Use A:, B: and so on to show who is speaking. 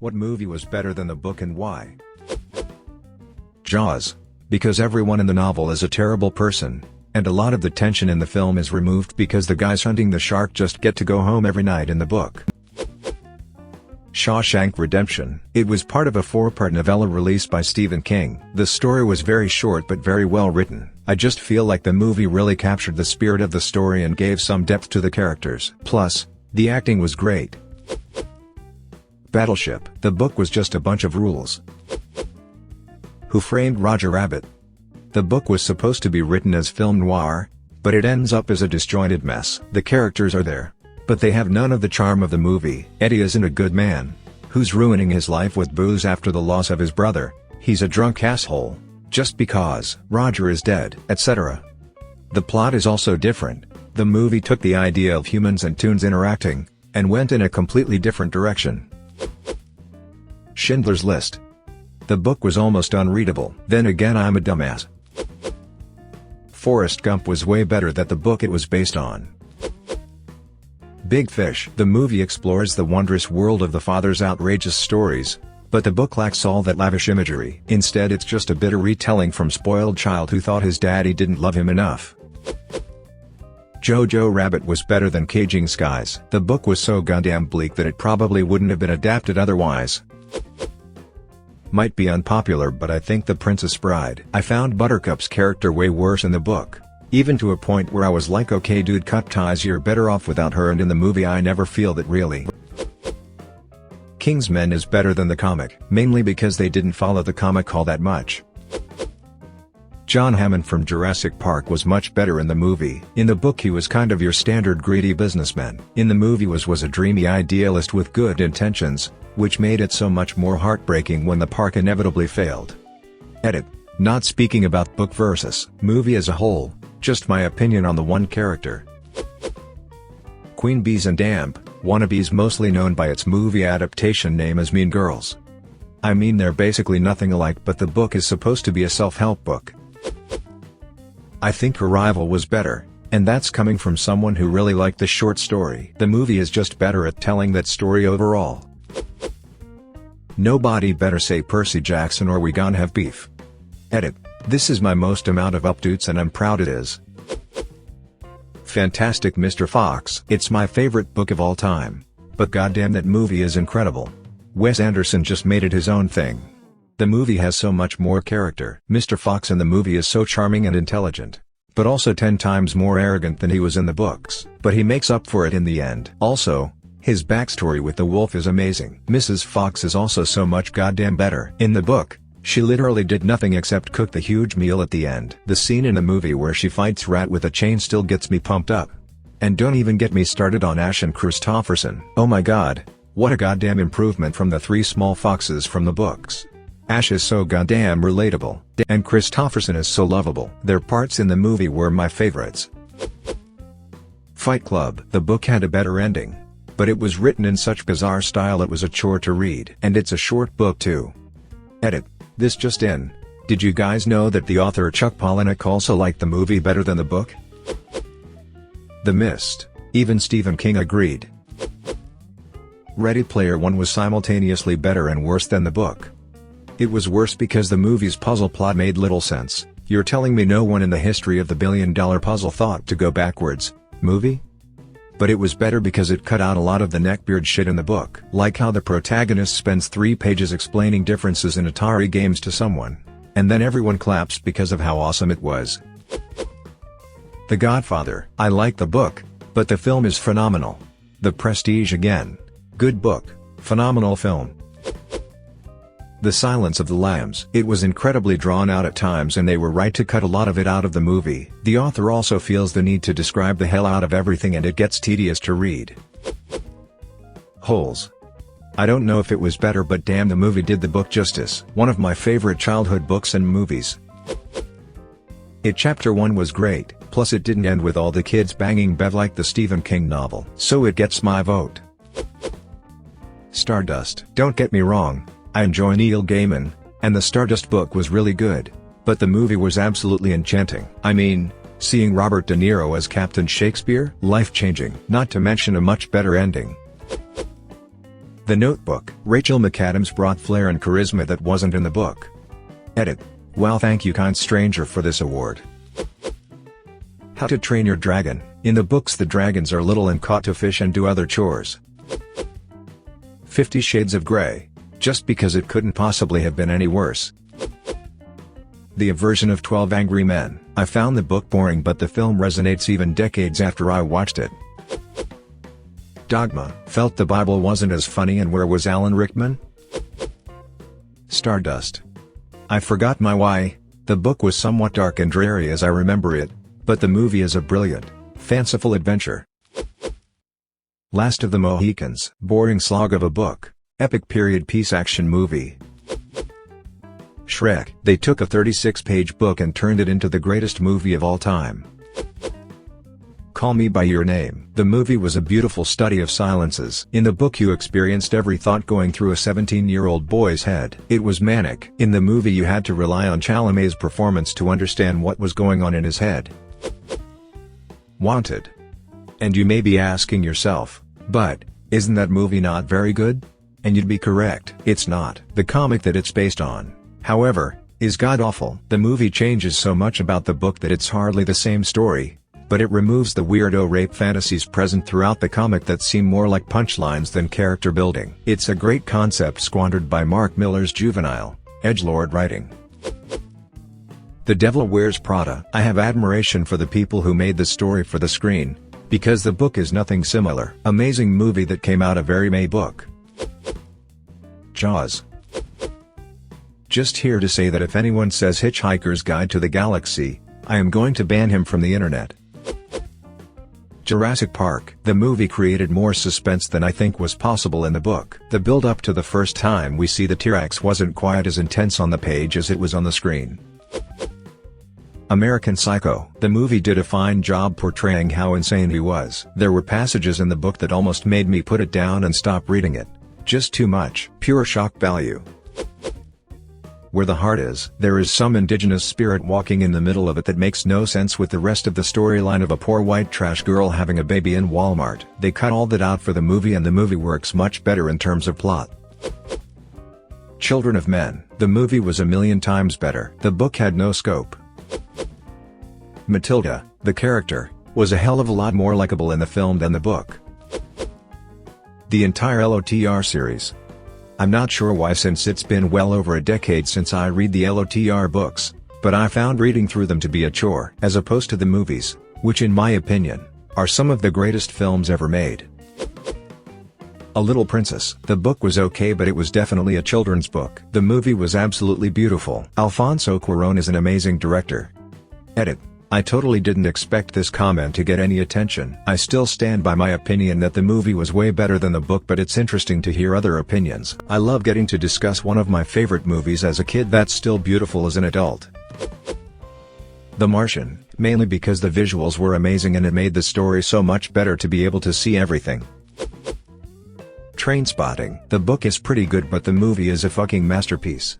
A: What movie was better than the book and why? Jaws. Because everyone in the novel is a terrible person, and a lot of the tension in the film is removed because the guys hunting the shark just get to go home every night in the book. Shawshank Redemption. It was part of a 4-part novella released by Stephen King. The story was very short but very well written. I just feel like the movie really captured the spirit of the story and gave some depth to the characters. Plus, the acting was great. Battleship. The book was just a bunch of rules. Who Framed Roger Rabbit? The book was supposed to be written as film noir, but it ends up as a disjointed mess. The characters are there, but they have none of the charm of the movie. Eddie isn't a good man, who's ruining his life with booze after the loss of his brother. He's a drunk asshole, just because Roger is dead, etc. The plot is also different. The movie took the idea of humans and toons interacting, and went in a completely different direction. Schindler's List. The book was almost unreadable. Then again, I'm a dumbass. Forrest Gump was way better than the book it was based on. Big Fish. The movie explores the wondrous world of the father's outrageous stories, but the book lacks all that lavish imagery. Instead, it's just a bitter retelling from spoiled child who thought his daddy didn't love him enough. Jojo Rabbit was better than Caging Skies. The book was so goddamn bleak that it probably wouldn't have been adapted otherwise. Might be unpopular, but I think The Princess Bride. I found Buttercup's character way worse in the book, even to a point where I was like, okay dude, cut ties, you're better off without her, and in the movie I never feel that really. Kingsman is better than the comic, mainly because they didn't follow the comic all that much. John Hammond from Jurassic Park was much better in the movie. In the book he was kind of your standard greedy businessman. In the movie was a dreamy idealist with good intentions, which made it so much more heartbreaking when the park inevitably failed. Edit. Not speaking about book versus movie as a whole, just my opinion on the one character. Queen Bees and Damp. Wannabe's mostly known by its movie adaptation name as Mean Girls. I mean, they're basically nothing alike, but the book is supposed to be a self-help book. I think Arrival was better, and that's coming from someone who really liked the short story. The movie is just better at telling that story overall. Nobody better say Percy Jackson or we gon' have beef. Edit. This is my most amount of updates and I'm proud it is. Fantastic Mr. Fox. It's my favorite book of all time, but goddamn that movie is incredible. Wes Anderson just made it his own thing. The movie has so much more character. Mr. Fox in the movie is so charming and intelligent, but also 10 times more arrogant than he was in the books. But he makes up for it in the end. Also, his backstory with the wolf is amazing. Mrs. Fox is also so much goddamn better. In the book, she literally did nothing except cook the huge meal at the end. The scene in the movie where she fights Rat with a chain still gets me pumped up. And don't even get me started on Ash and Christopherson. Oh my god, what a goddamn improvement from the 3 small foxes from the books. Ash is so goddamn relatable, and Christopherson is so lovable. Their parts in the movie were my favorites. Fight Club. The book had a better ending, but it was written in such bizarre style it was a chore to read. And it's a short book too. Edit. This just in. Did you guys know that the author Chuck Palahniuk also liked the movie better than the book? The Mist. Even Stephen King agreed. Ready Player One was simultaneously better and worse than the book. It was worse because the movie's puzzle plot made little sense. You're telling me no one in the history of the billion-dollar puzzle thought to go backwards, movie? But it was better because it cut out a lot of the neckbeard shit in the book. Like how the protagonist spends 3 pages explaining differences in Atari games to someone, and then everyone claps because of how awesome it was. The Godfather. I like the book, but the film is phenomenal. The Prestige again. Good book, phenomenal film. The Silence of the Lambs. It was incredibly drawn out at times and they were right to cut a lot of it out of the movie. The author also feels the need to describe the hell out of everything and it gets tedious to read. Holes. I don't know if it was better, but damn, the movie did the book justice. One of my favorite childhood books and movies. Chapter 1 was great, plus it didn't end with all the kids banging Bev like the Stephen King novel, so it gets my vote. Stardust. Don't get me wrong, I enjoy Neil Gaiman, and the Stardust book was really good, but the movie was absolutely enchanting. I mean, seeing Robert De Niro as Captain Shakespeare? Life-changing. Not to mention a much better ending. The Notebook. Rachel McAdams brought flair and charisma that wasn't in the book. Edit. Wow, thank you kind stranger for this award. How to Train Your Dragon. In the books the dragons are little and caught to fish and do other chores. 50 Shades of Grey. Just because it couldn't possibly have been any worse. The version of 12 Angry Men. I found the book boring but the film resonates even decades after I watched it. Dogma. Felt the Bible wasn't as funny and where was Alan Rickman? Stardust. I forgot my why. The book was somewhat dark and dreary as I remember it, but the movie is a brilliant, fanciful adventure. Last of the Mohicans. Boring slog of a book, epic period piece action movie. Shrek. They took a 36-page book and turned it into the greatest movie of all time. Call Me by Your Name. The movie was a beautiful study of silences. In the book you experienced every thought going through a 17-year-old boy's head. It was manic. In the movie you had to rely on Chalamet's performance to understand what was going on in his head. Wanted. And you may be asking yourself, but, isn't that movie not very good? And you'd be correct. It's not. The comic that it's based on, however, is god-awful. The movie changes so much about the book that it's hardly the same story, but it removes the weirdo rape fantasies present throughout the comic that seem more like punchlines than character building. It's a great concept squandered by Mark Millar's juvenile, edgelord writing. The Devil Wears Prada. I have admiration for the people who made the story for the screen, because the book is nothing similar. Amazing movie that came out a very May book. Jaws. Just here to say that if anyone says Hitchhiker's Guide to the Galaxy, I am going to ban him from the internet. Jurassic Park. The movie created more suspense than I think was possible in the book. The build-up to the first time we see the T-Rex wasn't quite as intense on the page as it was on the screen. American Psycho. The movie did a fine job portraying how insane he was. There were passages in the book that almost made me put it down and stop reading it. Just too much. Pure shock value. Where the Heart Is. There is some indigenous spirit walking in the middle of it that makes no sense with the rest of the storyline of a poor white trash girl having a baby in Walmart. They cut all that out for the movie and the movie works much better in terms of plot. Children of Men. The movie was a million times better. The book had no scope. Matilda, the character, was a hell of a lot more likable in the film than the book. The entire LOTR series. I'm not sure why since it's been well over a decade since I read the LOTR books, but I found reading through them to be a chore. As opposed to the movies, which in my opinion, are some of the greatest films ever made. A Little Princess. The book was okay but it was definitely a children's book. The movie was absolutely beautiful. Alfonso Cuarón is an amazing director. Edit. I totally didn't expect this comment to get any attention. I still stand by my opinion that the movie was way better than the book, but it's interesting to hear other opinions. I love getting to discuss one of my favorite movies as a kid that's still beautiful as an adult. The Martian, mainly because the visuals were amazing and it made the story so much better to be able to see everything. Trainspotting. The book is pretty good but the movie is a fucking masterpiece.